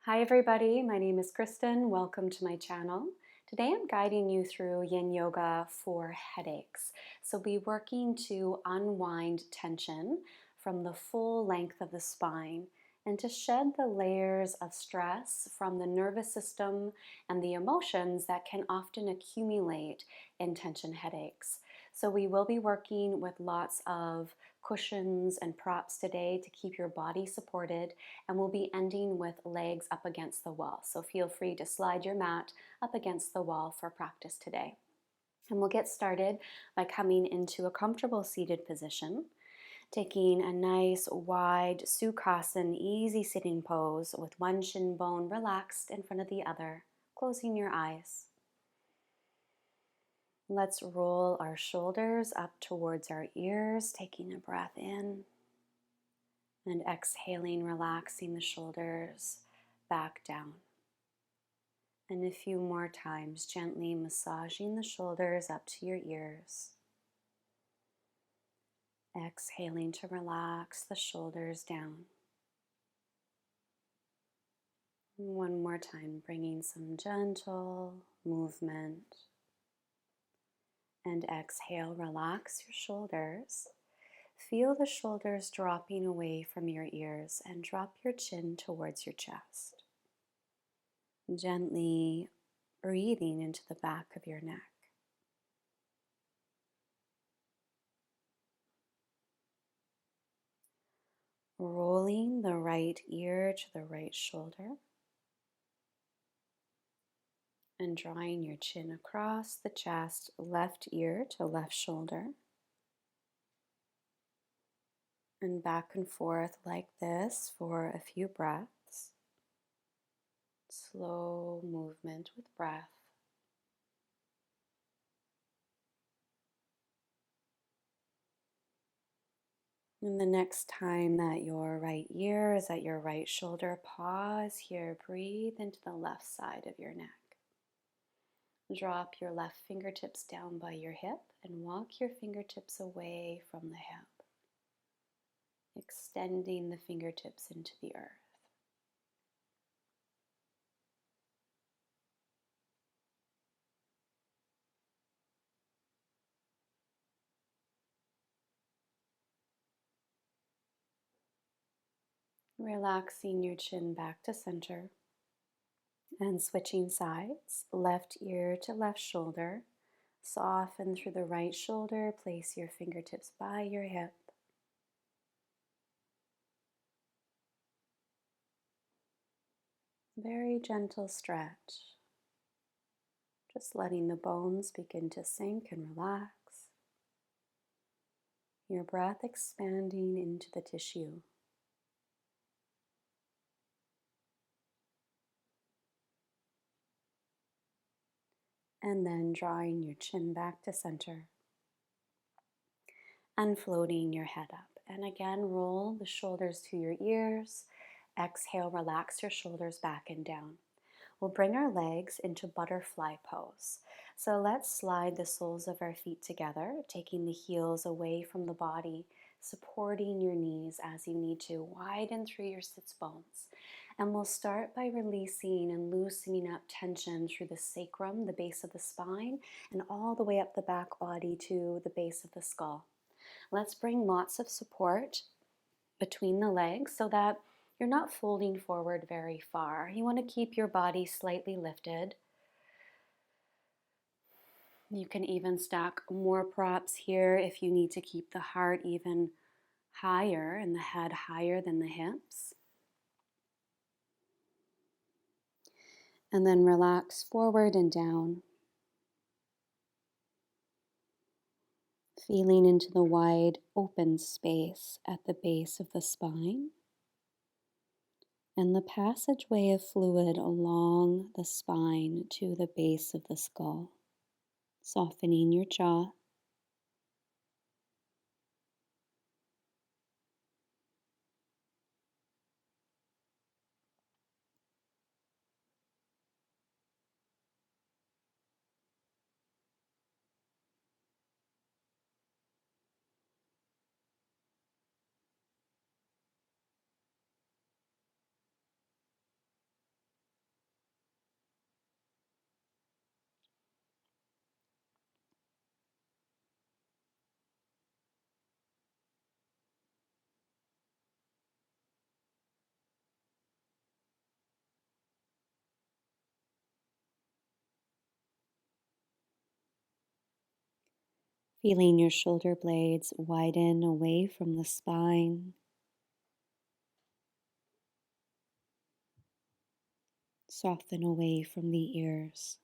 Hi everybody, my name is Kristen. Welcome to my channel. Today I'm guiding you through Yin Yoga for headaches. So we'll be working to unwind tension from the full length of the spine and to shed the layers of stress from the nervous system and the emotions that can often accumulate in tension headaches. So we will be working with lots of cushions and props today to keep your body supported, and we'll be ending with legs up against the wall. So feel free to slide your mat up against the wall for practice today. And we'll get started by coming into a comfortable seated position, taking a nice wide Sukhasana, easy sitting pose with one shin bone relaxed in front of the other, closing your eyes. Let's roll our shoulders up towards our ears, taking a breath in and exhaling, relaxing the shoulders back down. And a few more times, gently massaging the shoulders up to your ears. Exhaling to relax the shoulders down. One more time, bringing some gentle movement. And exhale, relax your shoulders. Feel the shoulders dropping away from your ears and drop your chin towards your chest. Gently breathing into the back of your neck. Rolling the right ear to the right shoulder and drawing your chin across the chest, left ear to left shoulder, and back and forth like this for a few breaths. Slow movement with breath. And the next time that your right ear is at your right shoulder, pause here, breathe into the left side of your neck. Drop your left fingertips down by your hip and walk your fingertips away from the hip, extending the fingertips into the earth. Relaxing your chin back to center and switching sides, left ear to left shoulder. Soften through the right shoulder, place your fingertips by your hip. Very gentle stretch. Just letting the bones begin to sink and relax. Your breath expanding into the tissue. And then drawing your chin back to center and floating your head up. And again, roll the shoulders to your ears. Exhale, relax your shoulders back and down. We'll bring our legs into butterfly pose. So let's slide the soles of our feet together, taking the heels away from the body, supporting your knees as you need to, widen through your sits bones. And we'll start by releasing and loosening up tension through the sacrum, the base of the spine, and all the way up the back body to the base of the skull. Let's bring lots of support between the legs so that you're not folding forward very far. You want to keep your body slightly lifted. You can even stack more props here if you need to keep the heart even higher and the head higher than the hips. And then relax forward and down. Feeling into the wide open space at the base of the spine and the passageway of fluid along the spine to the base of the skull. Softening your jaw. Feeling your shoulder blades widen away from the spine, soften away from the ears.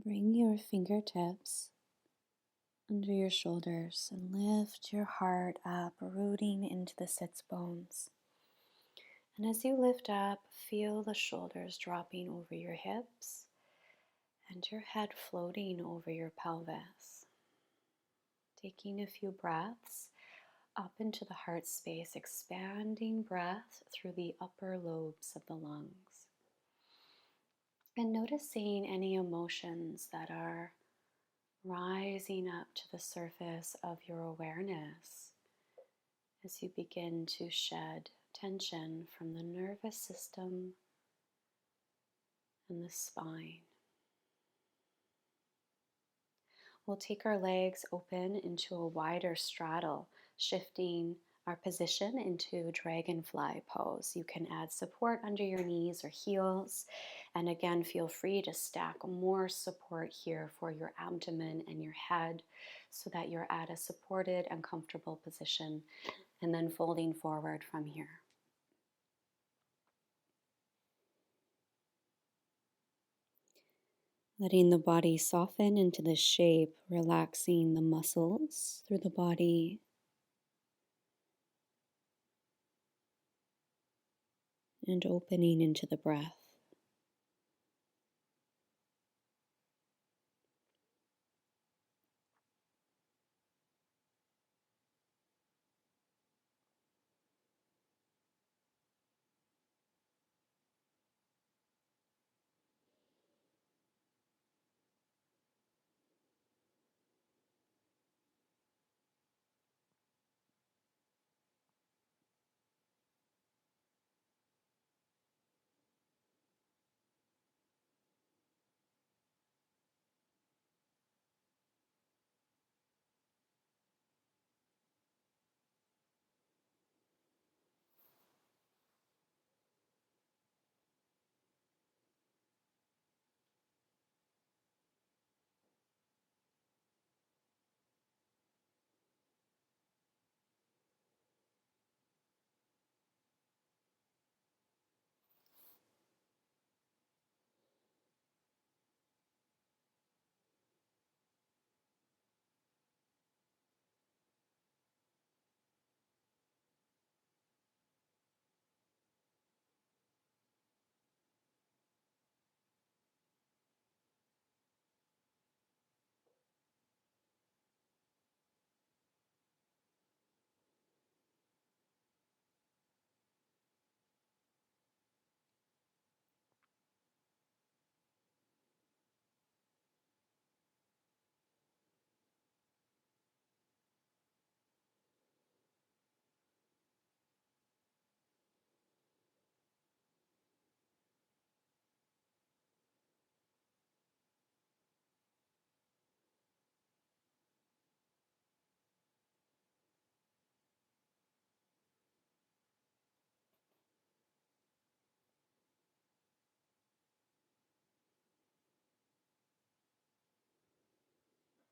Bring your fingertips under your shoulders and lift your heart up, rooting into the sits bones. And as you lift up, feel the shoulders dropping over your hips and your head floating over your pelvis. Taking a few breaths up into the heart space, expanding breath through the upper lobes of the lungs. And noticing any emotions that are rising up to the surface of your awareness as you begin to shed tension from the nervous system and the spine. We'll take our legs open into a wider straddle, shifting our position into Dragonfly pose. You can add support under your knees or heels, and again, feel free to stack more support here for your abdomen and your head so that you're at a supported and comfortable position, and then folding forward from here. Letting the body soften into the shape, relaxing the muscles through the body. And opening into the breath.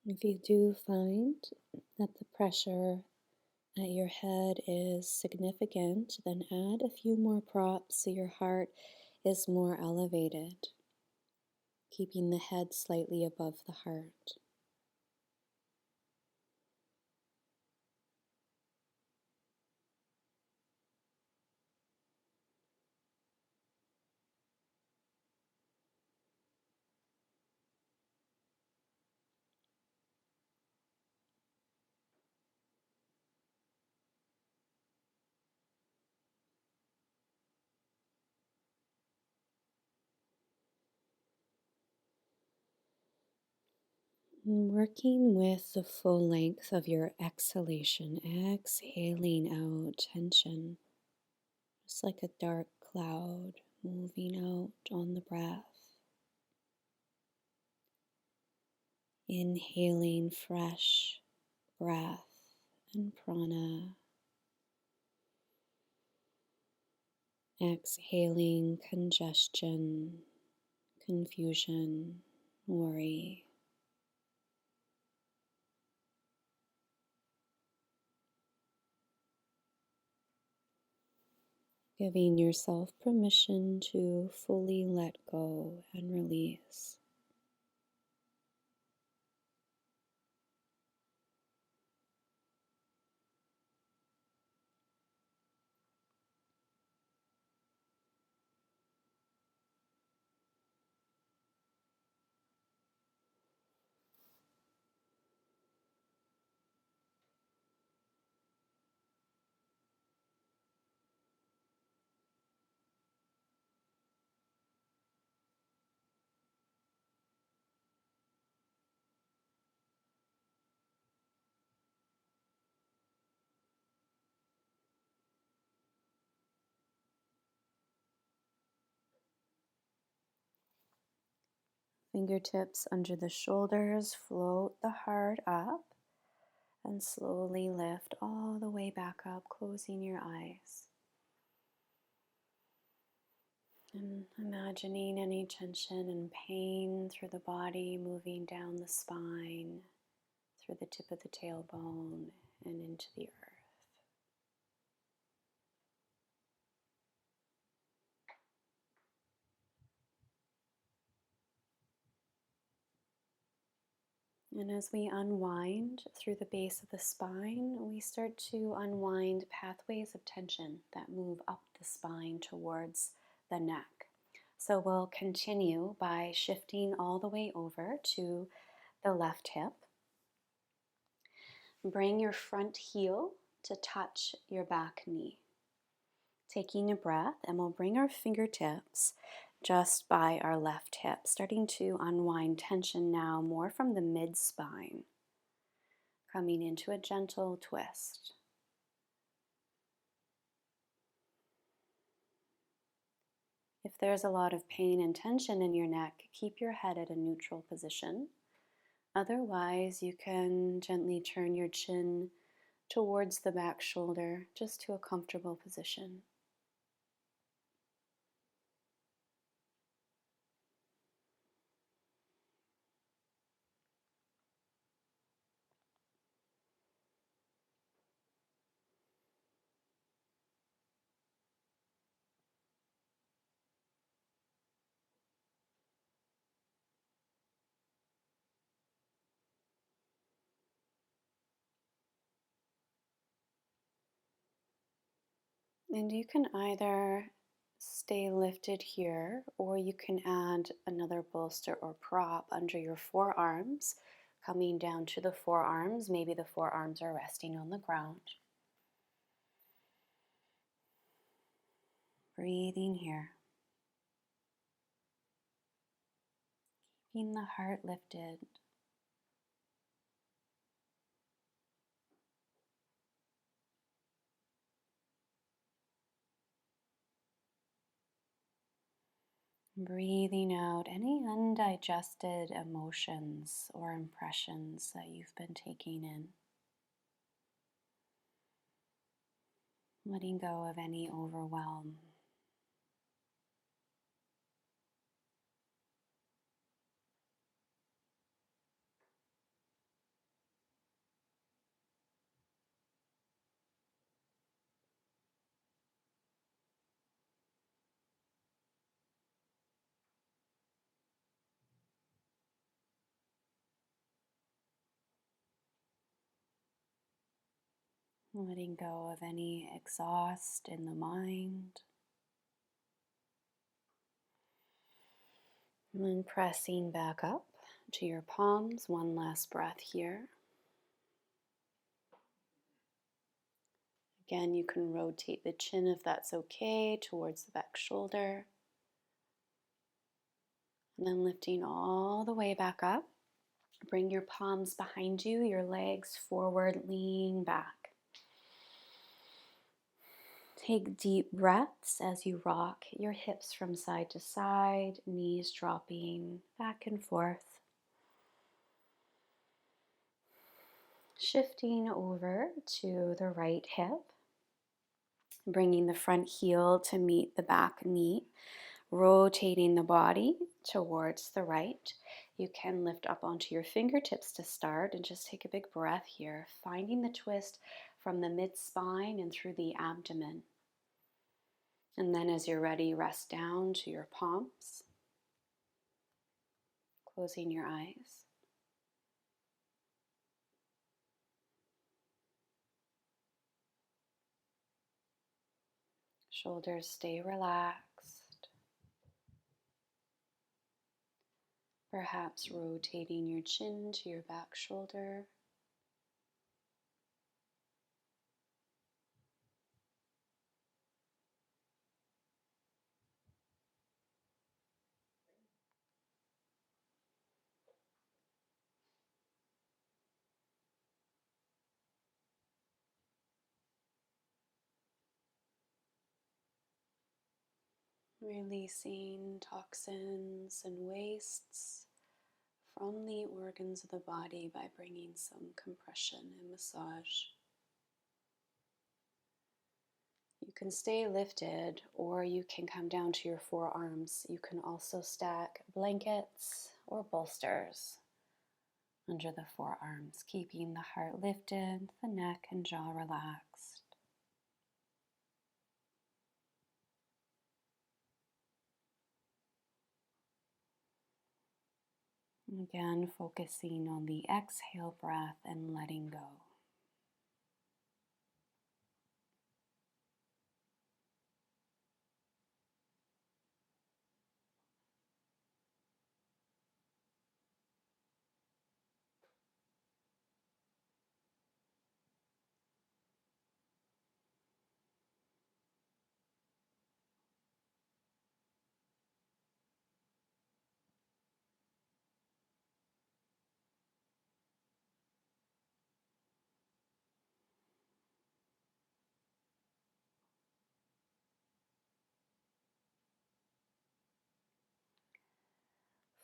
If you do find that the pressure at your head is significant, then add a few more props so your heart is more elevated, keeping the head slightly above the heart. Working with the full length of your exhalation, exhaling out tension, just like a dark cloud moving out on the breath. Inhaling fresh breath and prana. Exhaling congestion, confusion, worry. Giving yourself permission to fully let go and release. Fingertips under the shoulders, float the heart up and slowly lift all the way back up, closing your eyes. And imagining any tension and pain through the body moving down the spine, through the tip of the tailbone and into the earth. And as we unwind through the base of the spine, we start to unwind pathways of tension that move up the spine towards the neck. So we'll continue by shifting all the way over to the left hip. Bring your front heel to touch your back knee. Taking a breath, and we'll bring our fingertips just by our left hip, starting to unwind tension now more from the mid-spine, coming into a gentle twist. If there's a lot of pain and tension in your neck, keep your head at a neutral position. Otherwise, you can gently turn your chin towards the back shoulder, just to a comfortable position. And you can either stay lifted here, or you can add another bolster or prop under your forearms, coming down to the forearms. Maybe the forearms are resting on the ground. Breathing here. Keeping the heart lifted. Breathing out any undigested emotions or impressions that you've been taking in. Letting go of any overwhelm. letting go of any exhaust in the mind. And then pressing back up to your palms. One last breath here. Again, you can rotate the chin if that's okay towards the back shoulder. And then lifting all the way back up. Bring your palms behind you, your legs forward, lean back. Take deep breaths as you rock your hips from side to side, knees dropping back and forth. Shifting over to the right hip, bringing the front heel to meet the back knee, rotating the body towards the right. You can lift up onto your fingertips to start and just take a big breath here, finding the twist from the mid-spine and through the abdomen. And then as you're ready, rest down to your palms, closing your eyes. Shoulders stay relaxed. Perhaps rotating your chin to your back shoulder. Releasing toxins and wastes from the organs of the body by bringing some compression and massage. You can stay lifted or you can come down to your forearms. You can also stack blankets or bolsters under the forearms, keeping the heart lifted, the neck and jaw relaxed. Again, focusing on the exhale breath and letting go.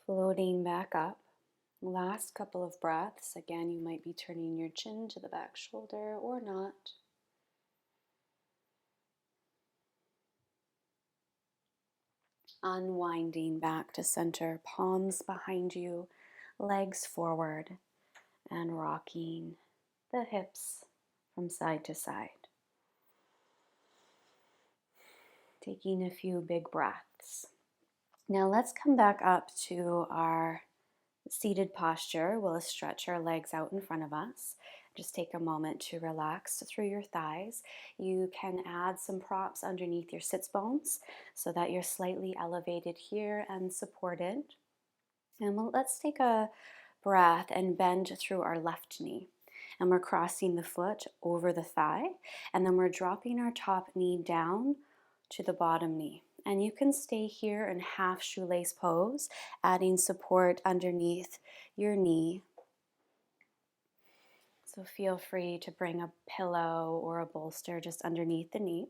Floating back up. Last couple of breaths. Again, you might be turning your chin to the back shoulder or not. Unwinding back to center, palms behind you, legs forward, and rocking the hips from side to side. Taking a few big breaths. Now let's come back up to our seated posture. We'll stretch our legs out in front of us. Just take a moment to relax through your thighs. You can add some props underneath your sits bones so that you're slightly elevated here and supported. And let's take a breath and bend through our left knee. And we're crossing the foot over the thigh. And then we're dropping our top knee down to the bottom knee. And you can stay here in half shoelace pose, adding support underneath your knee. So feel free to bring a pillow or a bolster just underneath the knee.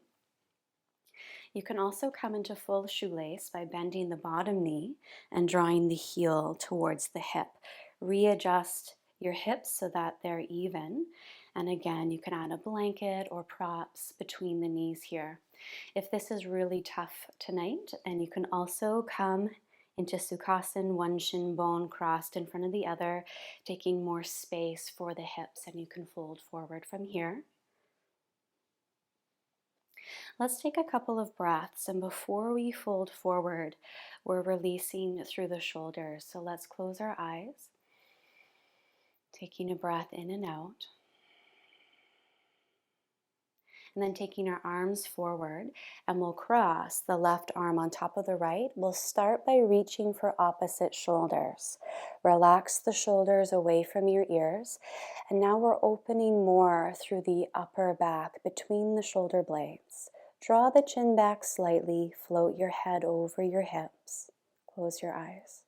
You can also come into full shoelace by bending the bottom knee and drawing the heel towards the hip. Readjust your hips so that they're even. And again, you can add a blanket or props between the knees here. If this is really tough tonight, then you can also come into Sukhasana, one shin bone crossed in front of the other, taking more space for the hips, and you can fold forward from here. Let's take a couple of breaths, and before we fold forward, we're releasing through the shoulders. So let's close our eyes, taking a breath in and out. And then taking our arms forward, and we'll cross the left arm on top of the right. We'll start by reaching for opposite shoulders. Relax the shoulders away from your ears. And now we're opening more through the upper back between the shoulder blades. Draw the chin back slightly, float your head over your hips. Close your eyes.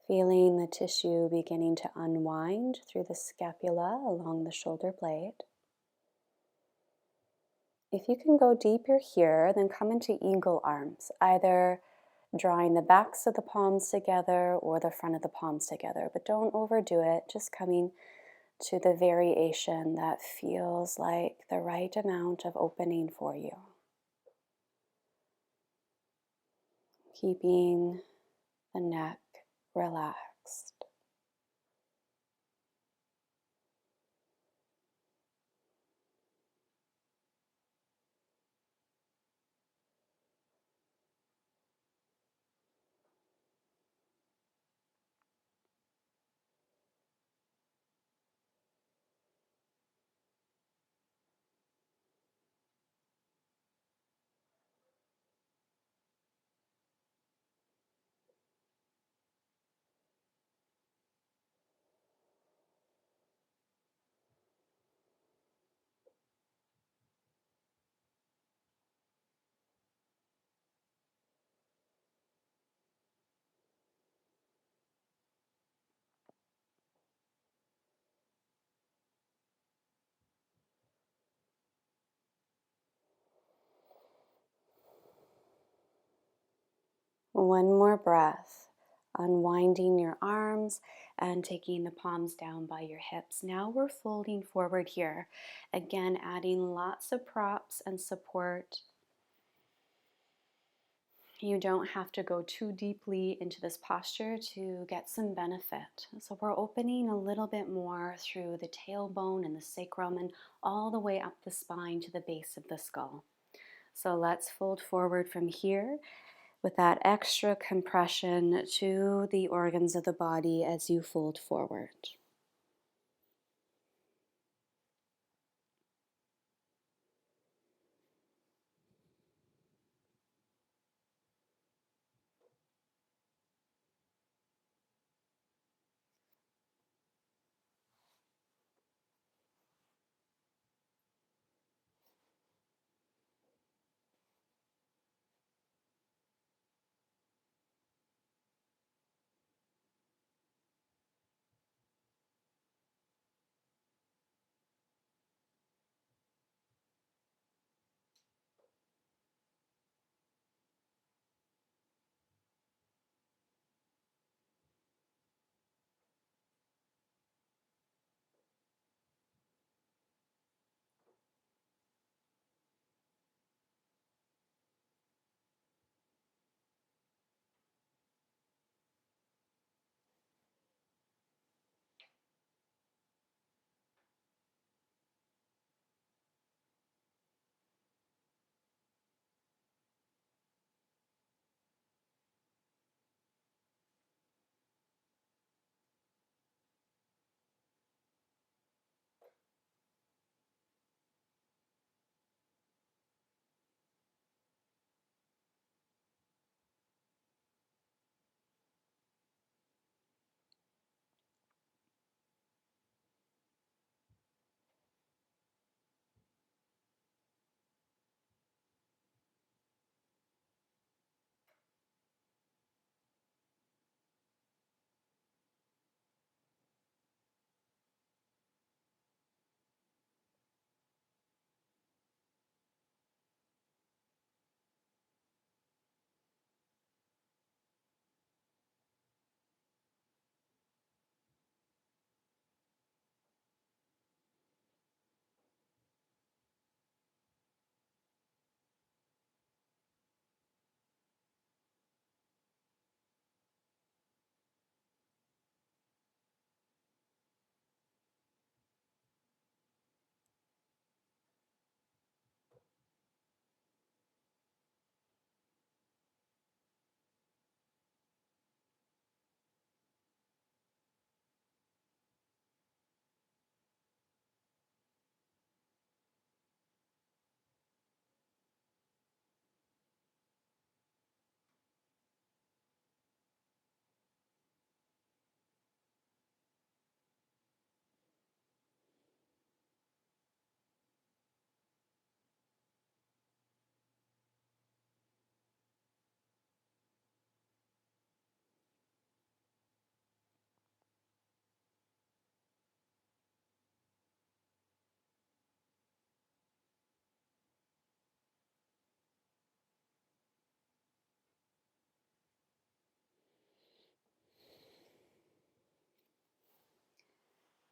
Feeling the tissue beginning to unwind through the scapula along the shoulder blade. If you can go deeper here, then come into eagle arms, either drawing the backs of the palms together or the front of the palms together. But don't overdo it, just coming to the variation that feels like the right amount of opening for you. Keeping the neck relaxed. One more breath, unwinding your arms and taking the palms down by your hips. Now we're folding forward here. Again, adding lots of props and support. You don't have to go too deeply into this posture to get some benefit. So we're opening a little bit more through the tailbone and the sacrum and all the way up the spine to the base of the skull. So let's fold forward from here with that extra compression to the organs of the body as you fold forward.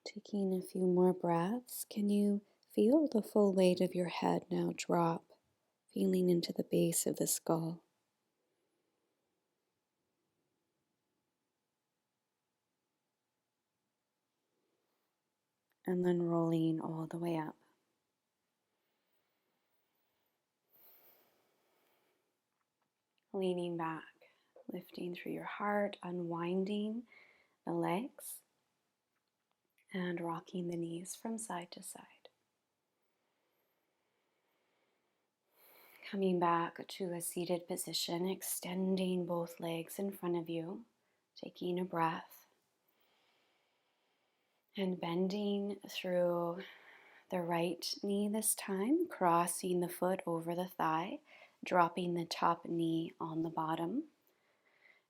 Taking a few more breaths, can you feel the full weight of your head now drop, feeling into the base of the skull? And then rolling all the way up. Leaning back, lifting through your heart, unwinding the legs, and rocking the knees from side to side. Coming back to a seated position, extending both legs in front of you, taking a breath, and bending through the right knee this time, crossing the foot over the thigh, dropping the top knee on the bottom,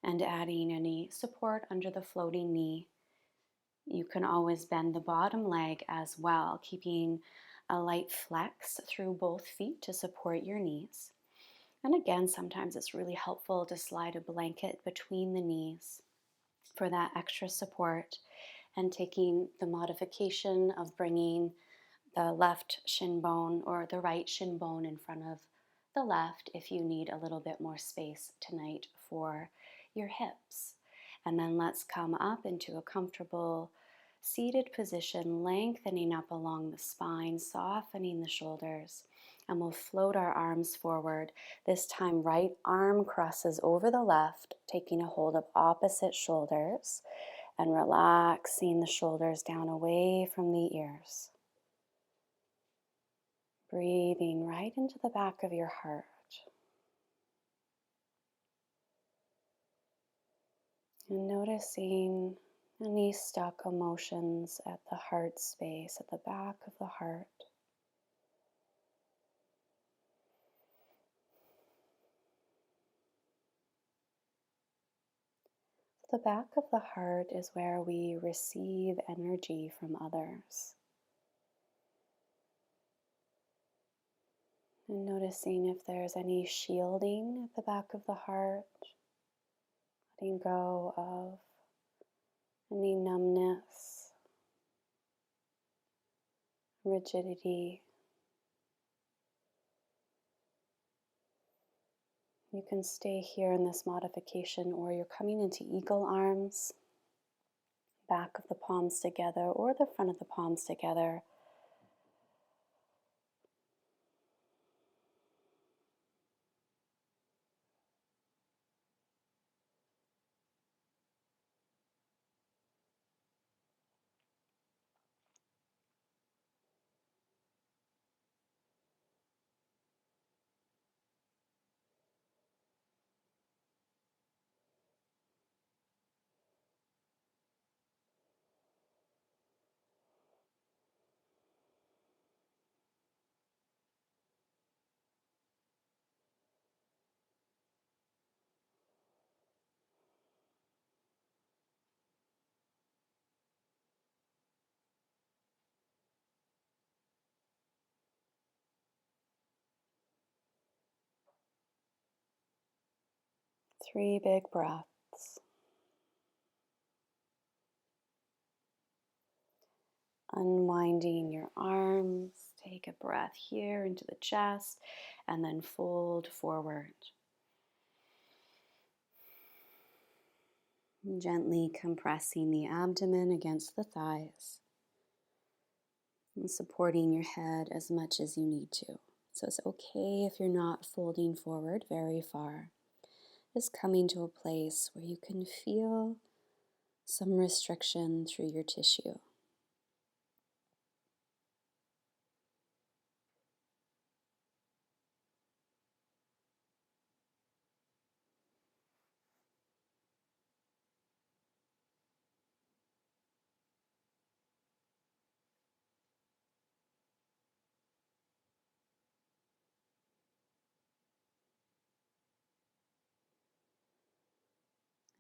and adding any support under the floating knee. You can always bend the bottom leg as well, keeping a light flex through both feet to support your knees. And again, sometimes it's really helpful to slide a blanket between the knees for that extra support, and taking the modification of bringing the left shin bone or the right shin bone in front of the left if you need a little bit more space tonight for your hips. And then let's come up into a comfortable seated position, lengthening up along the spine, softening the shoulders, and we'll float our arms forward. This time, right arm crosses over the left, taking a hold of opposite shoulders and relaxing the shoulders down away from the ears. Breathing right into the back of your heart. And noticing any stuck emotions at the heart space, at the back of the heart. The back of the heart is where we receive energy from others. And noticing if there's any shielding at the back of the heart, letting go of any numbness, rigidity. You can stay here in this modification, or you're coming into eagle arms, back of the palms together or the front of the palms together. Three big breaths. Unwinding your arms. Take a breath here into the chest and then fold forward. Gently compressing the abdomen against the thighs and supporting your head as much as you need to. So it's okay if you're not folding forward very far. Just coming to a place where you can feel some restriction through your tissue.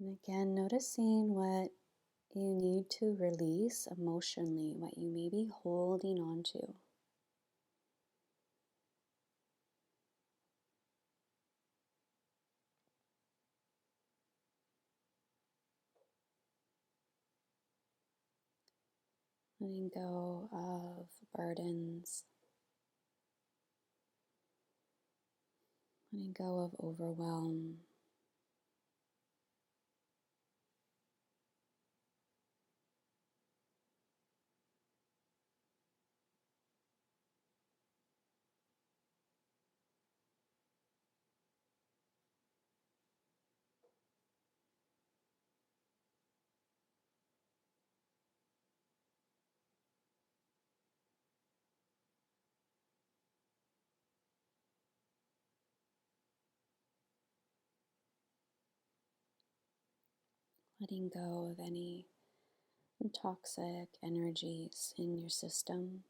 And again, noticing what you need to release emotionally, what you may be holding on to. letting go of burdens, letting go of overwhelm. Letting go of any toxic energies in your system.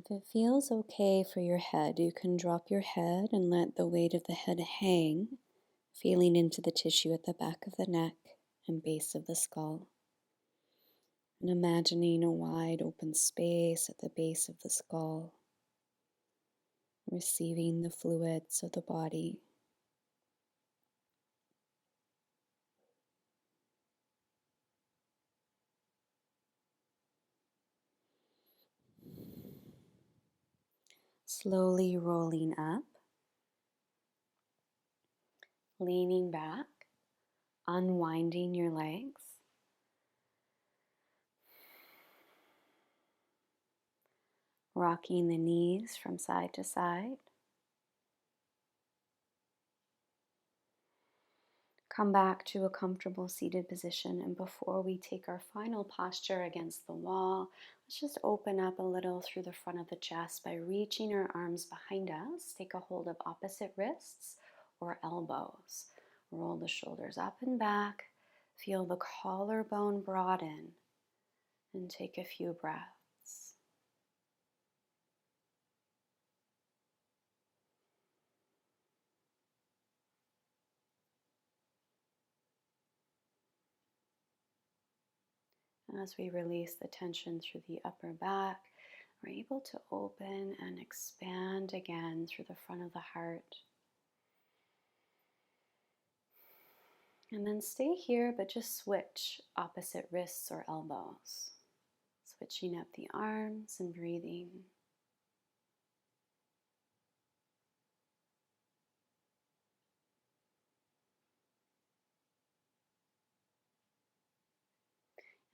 If it feels okay for your head, you can drop your head and let the weight of the head hang, feeling into the tissue at the back of the neck and base of the skull. And imagining a wide open space at the base of the skull, receiving the fluids of the body. Slowly rolling up, leaning back, unwinding your legs, rocking the knees from side to side. Come back to a comfortable seated position, and before we take our final posture against the wall, let's just open up a little through the front of the chest by reaching our arms behind us. Take a hold of opposite wrists or elbows. Roll the shoulders up and back. Feel the collarbone broaden, and take a few breaths. As we release the tension through the upper back, we're able to open and expand again through the front of the heart. And then stay here, but just switch opposite wrists or elbows. Switching up the arms and breathing.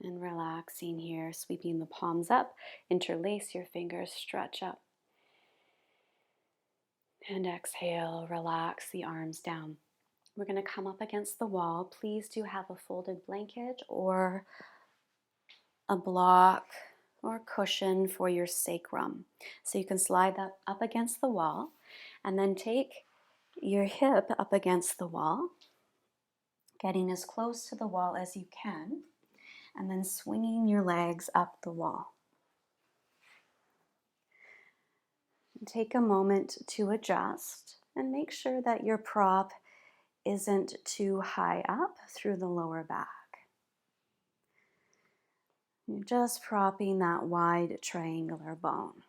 And relaxing here, sweeping the palms up, interlace your fingers, stretch up. And exhale, relax the arms down. We're going to come up against the wall. Please do have a folded blanket or a block or cushion for your sacrum. So you can slide that up against the wall and then take your hip up against the wall, getting as close to the wall as you can, and then swinging your legs up the wall. Take a moment to adjust and make sure that your prop isn't too high up through the lower back. You're just propping that wide triangular bone.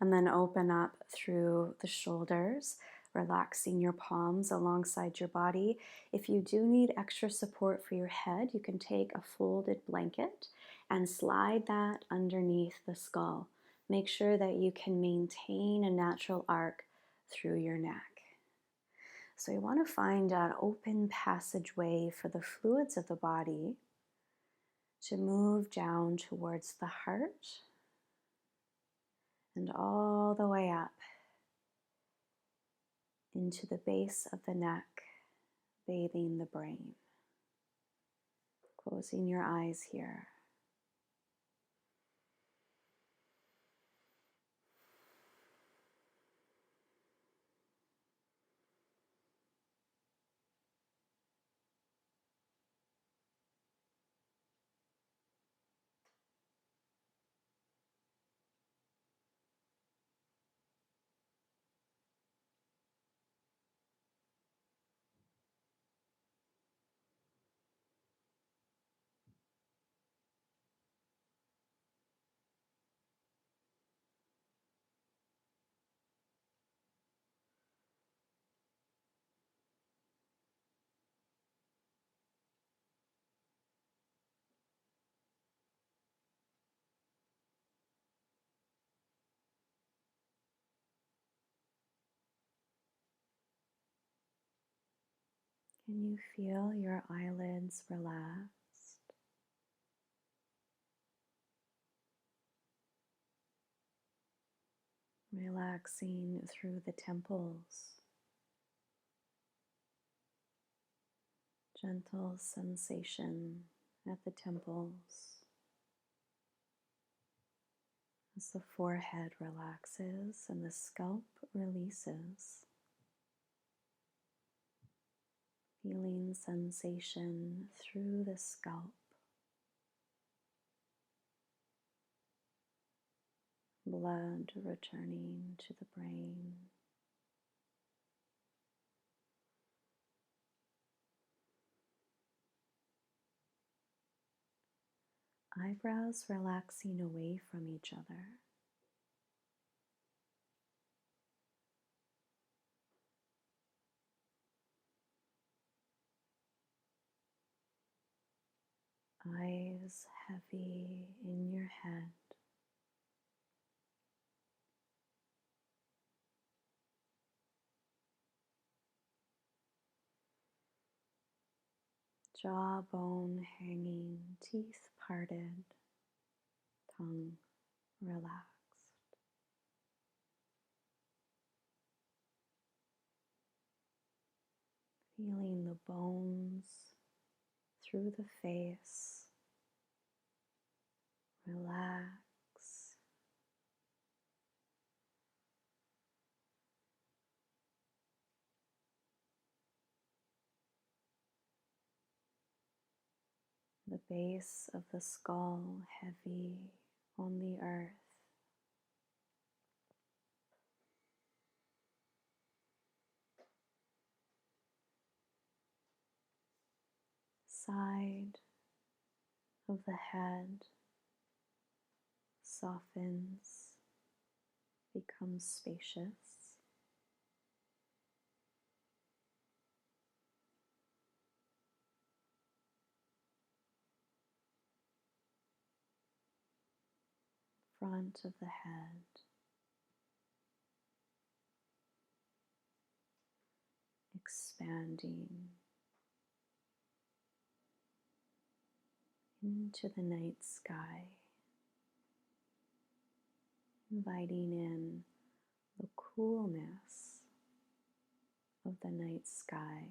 And then open up through the shoulders, relaxing your palms alongside your body. If you do need extra support for your head, you can take a folded blanket and slide that underneath the skull. Make sure that you can maintain a natural arc through your neck. So you want to find an open passageway for the fluids of the body to move down towards the heart and all the way up into the base of the neck, bathing the brain. Closing your eyes here. Can you feel your eyelids relaxed? Relaxing through the temples. Gentle sensation at the temples as the forehead relaxes and the scalp releases. Feeling sensation through the scalp. Blood returning to the brain. Eyebrows relaxing away from each other. Eyes heavy in your head. Jawbone hanging, teeth parted, tongue relaxed. Feeling the bones through the face relax. The base of the skull heavy on the earth. Side of the head softens, becomes spacious. Front of the head expanding into the night sky, inviting in the coolness of the night sky.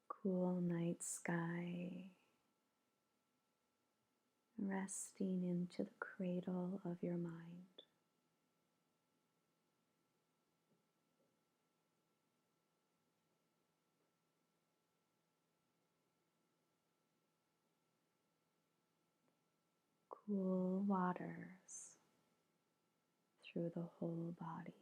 Cool night sky, resting into the cradle of your mind. Cool waters through the whole body.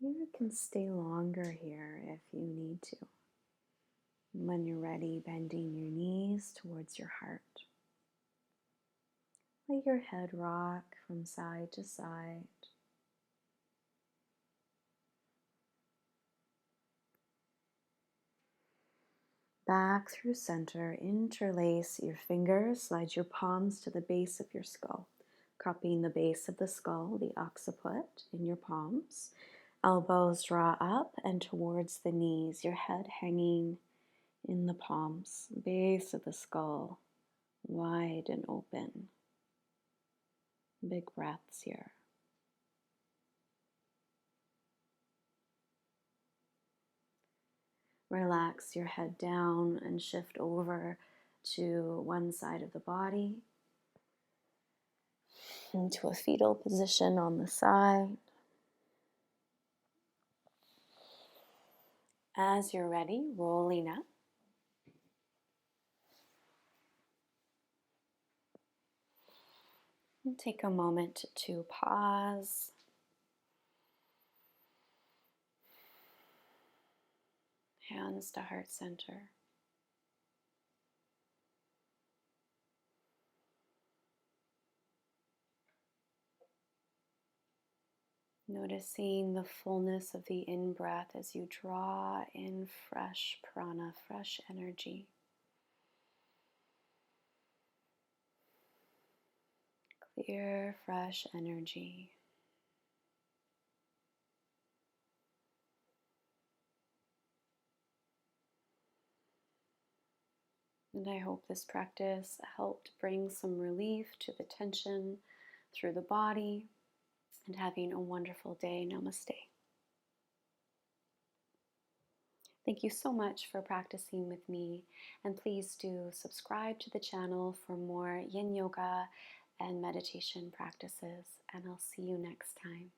You can stay longer here if you need to. When you're ready, bending your knees towards your heart. Let your head rock from side to side. Back through center, interlace your fingers, slide your palms to the base of your skull, cupping the base of the skull, the occiput, in your palms. Elbows draw up and towards the knees, your head hanging in the palms, base of the skull, wide and open. Big breaths here. Relax your head down and shift over to one side of the body, into a fetal position on the side. As you're ready, rolling up. And take a moment to pause. Hands to heart center. Noticing the fullness of the in-breath as you draw in fresh prana, fresh energy. Clear, fresh energy. And I hope this practice helped bring some relief to the tension through the body, and having a wonderful day. Namaste. Thank you so much for practicing with me, and please do subscribe to the channel for more yin yoga and meditation practices, and I'll see you next time.